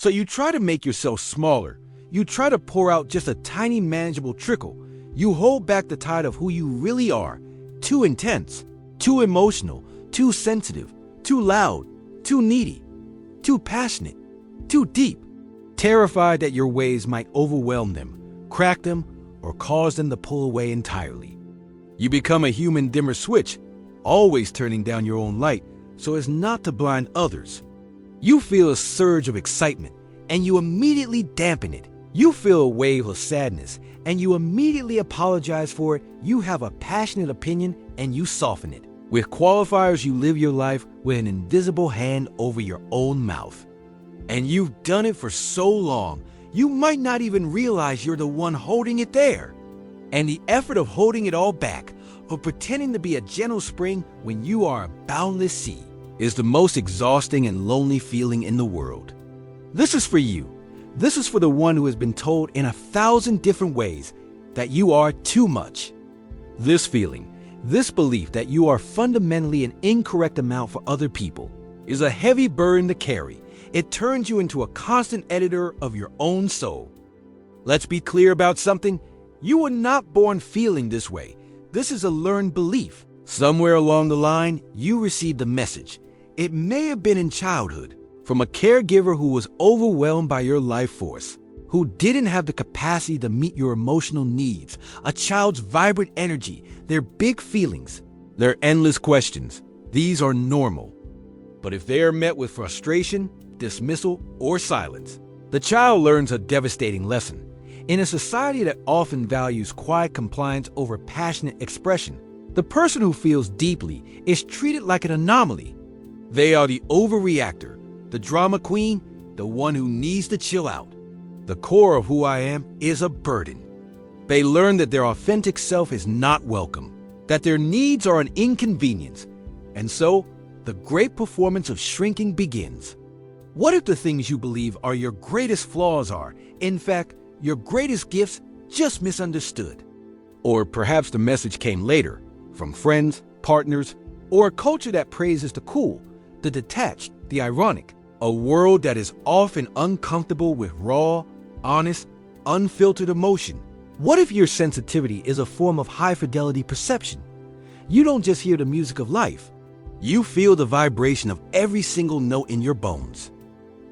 So you try to make yourself smaller. You try to pour out just a tiny manageable trickle. You hold back the tide of who you really are. Too intense, too emotional, too sensitive, too loud, too needy, too passionate, too deep. Terrified that your waves might overwhelm them, crack them, or cause them to pull away entirely. You become a human dimmer switch, always turning down your own light so as not to blind others. You feel a surge of excitement, and you immediately dampen it. You feel a wave of sadness, and you immediately apologize for it. You have a passionate opinion, and you soften it. With qualifiers, you live your life with an invisible hand over your own mouth. And you've done it for so long, you might not even realize you're the one holding it there. And the effort of holding it all back, of pretending to be a gentle spring when you are a boundless sea, is the most exhausting and lonely feeling in the world. This is for you. This is for the one who has been told in 1,000 different ways that you are too much. This feeling, this belief that you are fundamentally an incorrect amount for other people, is a heavy burden to carry. It turns you into a constant editor of your own soul. Let's be clear about something. You were not born feeling this way. This is a learned belief. Somewhere along the line, you received a message. It may have been in childhood, from a caregiver who was overwhelmed by your life force, who didn't have the capacity to meet your emotional needs, a child's vibrant energy, their big feelings, their endless questions. These are normal. But if they are met with frustration, dismissal, or silence, the child learns a devastating lesson. In a society that often values quiet compliance over passionate expression, the person who feels deeply is treated like an anomaly. They are the overreactor, the drama queen, the one who needs to chill out. The core of who I am is a burden. They learn that their authentic self is not welcome, that their needs are an inconvenience, and so the great performance of shrinking begins. What if the things you believe are your greatest flaws are, in fact, your greatest gifts just misunderstood? Or perhaps the message came later, from friends, partners, or a culture that praises the cool, the detached, the ironic, a world that is often uncomfortable with raw, honest, unfiltered emotion. What if your sensitivity is a form of high-fidelity perception? You don't just hear the music of life. You feel the vibration of every single note in your bones.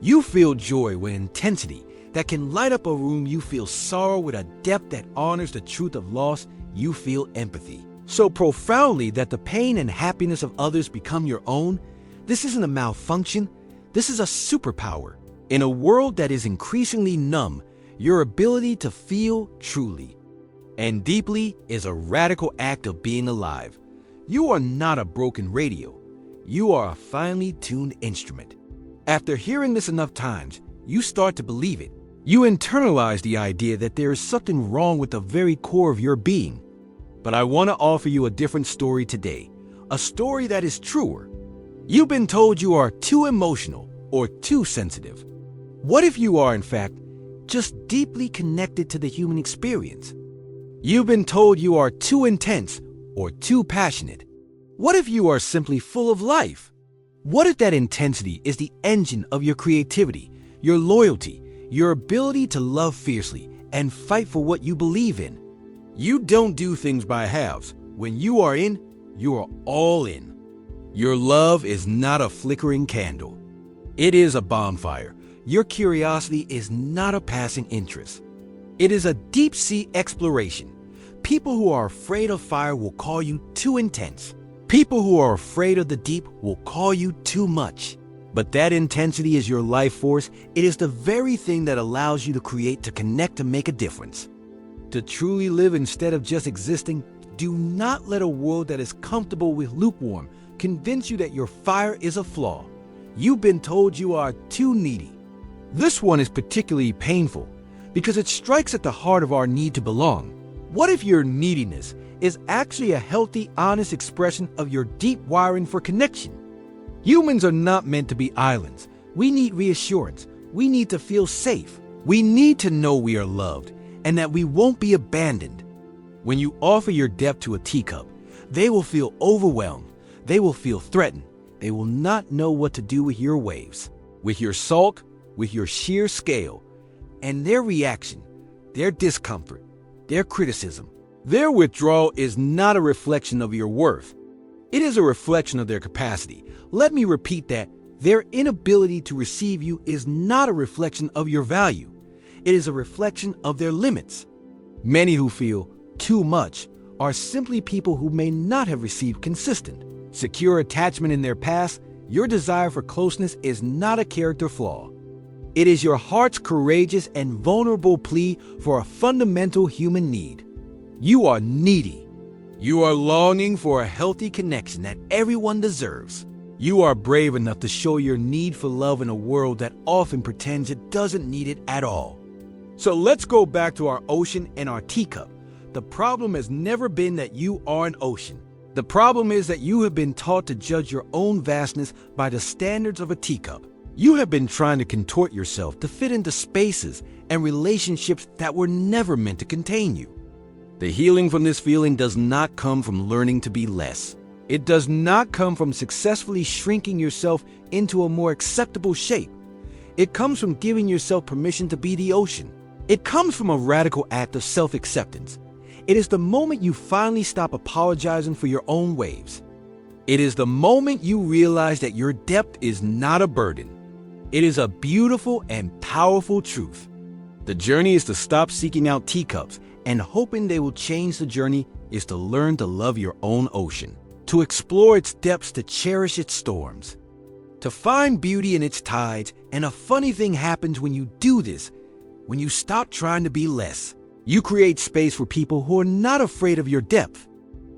You feel joy with intensity that can light up a room. You feel sorrow with a depth that honors the truth of loss. You feel empathy so profoundly that the pain and happiness of others become your own. This isn't a malfunction. This is a superpower. In a world that is increasingly numb, your ability to feel truly and deeply is a radical act of being alive. You are not a broken radio. You are a finely tuned instrument. After hearing this enough times, you start to believe it. You internalize the idea that there is something wrong with the very core of your being. But I want to offer you a different story today, a story that is truer. You've been told you are too emotional or too sensitive. What if you are, in fact, just deeply connected to the human experience? You've been told you are too intense or too passionate. What if you are simply full of life? What if that intensity is the engine of your creativity, your loyalty, your ability to love fiercely and fight for what you believe in? You don't do things by halves. When you are in, you are all in. Your love is not a flickering candle. It is a bonfire. Your curiosity is not a passing interest. It is a deep-sea exploration. People who are afraid of fire will call you too intense. People who are afraid of the deep will call you too much. But that intensity is your life force. It is the very thing that allows you to create, to connect, to make a difference. To truly live instead of just existing, do not let a world that is comfortable with lukewarm convince you that your fire is a flaw. You've been told you are too needy. This one is particularly painful because it strikes at the heart of our need to belong. What if your neediness is actually a healthy, honest expression of your deep wiring for connection? Humans are not meant to be islands. We need reassurance. We need to feel safe. We need to know we are loved and that we won't be abandoned. When you offer your depth to a teacup, they will feel overwhelmed. They will feel threatened. They will not know what to do with your waves. With your salt, with your sheer scale, and their reaction, their discomfort, their criticism, their withdrawal is not a reflection of your worth. It is a reflection of their capacity. Let me repeat that. Their inability to receive you is not a reflection of your value. It is a reflection of their limits. Many who feel too much are simply people who may not have received consistent, secure attachment in their past. Your desire for closeness is not a character flaw. It is your heart's courageous and vulnerable plea for a fundamental human need. You are needy. You are longing for a healthy connection that everyone deserves. You are brave enough to show your need for love in a world that often pretends it doesn't need it at all. So let's go back to our ocean and our teacup. The problem has never been that you are an ocean. The problem is that you have been taught to judge your own vastness by the standards of a teacup. You have been trying to contort yourself to fit into spaces and relationships that were never meant to contain you. The healing from this feeling does not come from learning to be less. It does not come from successfully shrinking yourself into a more acceptable shape. It comes from giving yourself permission to be the ocean. It comes from a radical act of self-acceptance. It is the moment you finally stop apologizing for your own waves. It is the moment you realize that your depth is not a burden. It is a beautiful and powerful truth. The journey is to stop seeking out teacups and hoping they will change. The journey is to learn to love your own ocean, to explore its depths, to cherish its storms, to find beauty in its tides. And a funny thing happens when you do this. When you stop trying to be less, you create space for people who are not afraid of your depth.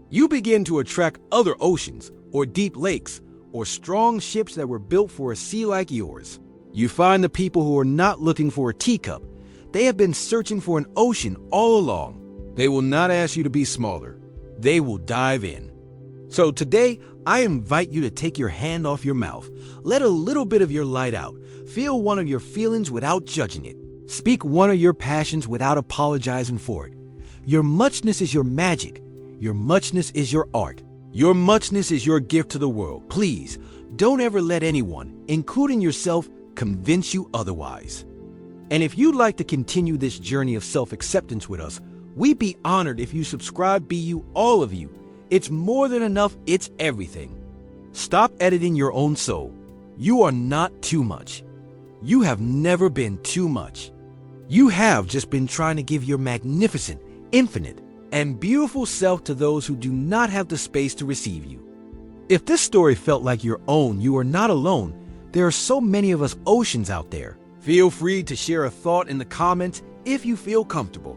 You begin to attract other oceans or deep lakes or strong ships that were built for a sea like yours. You find the people who are not looking for a teacup. They have been searching for an ocean all along. They will not ask you to be smaller. They will dive in. So today, I invite you to take your hand off your mouth. Let a little bit of your light out. Feel one of your feelings without judging it. Speak one of your passions without apologizing for it. Your muchness is your magic. Your muchness is your art. Your muchness is your gift to the world. Please, don't ever let anyone, including yourself, convince you otherwise. And if you'd like to continue this journey of self-acceptance with us, we'd be honored if you subscribe. Be you, all of you. It's more than enough. It's everything. Stop editing your own soul. You are not too much. You have never been too much. You have just been trying to give your magnificent, infinite, and beautiful self to those who do not have the space to receive you. If this story felt like your own, you are not alone. There are so many of us oceans out there. Feel free to share a thought in the comments if you feel comfortable.